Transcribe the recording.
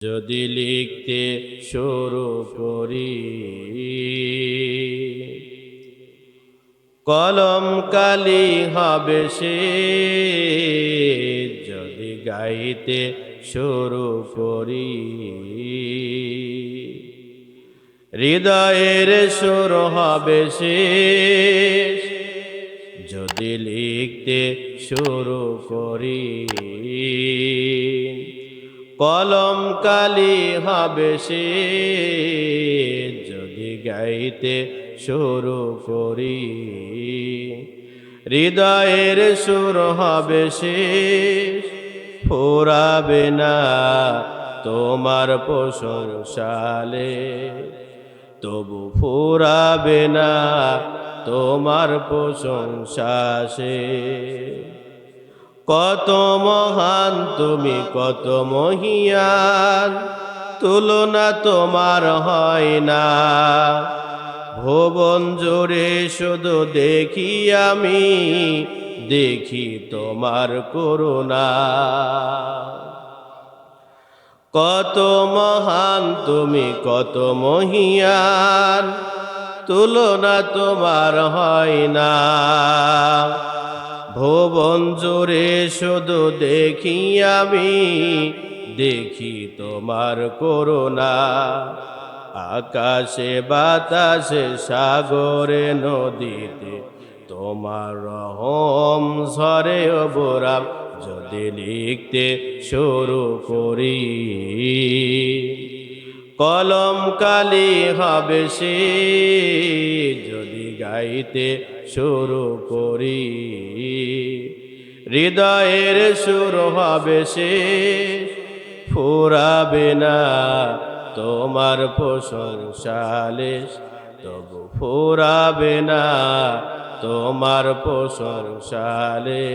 যদি লিখতে শুরু করি কলম কালি হবে সে, যদি গাইতে শুরু করি হৃদয়ের সুর হবে সে, যদি লিখতে শুরু করি কলম কালি হবে সে, যদি গাইতে শুরু করি হৃদয়ের সুর হবে সে। ফুরাবে না তোমার প্রশংসালে, তবু ফুরাবে না তোমার প্রশংসা সে। কত মহান তুমি, কত মহিয়ান, তুলনা তোমার হয় না। ভুবন জুড়ে শুধু দেখি আমি, দেখি তোমার করুণা। কত মহান তুমি, কত মহিয়ান, তুলনা তোমার হয় না। ভুবন জুড়ে শুধু দেখি আমি, দেখি তোমার করুণা। আকাশে বাতাসে সাগরে নদীতে তোমার রহম ঝরে অবরাম, যদি লিখতে শুরু করি কলম কালি হবে সে, যদি গাইতে শুরু করি হৃদয়ের সুর হবে সে। ফুরাবে না তোমার প্রশংসালে, তবু ফুরাবে না তোমার প্রশংসালে।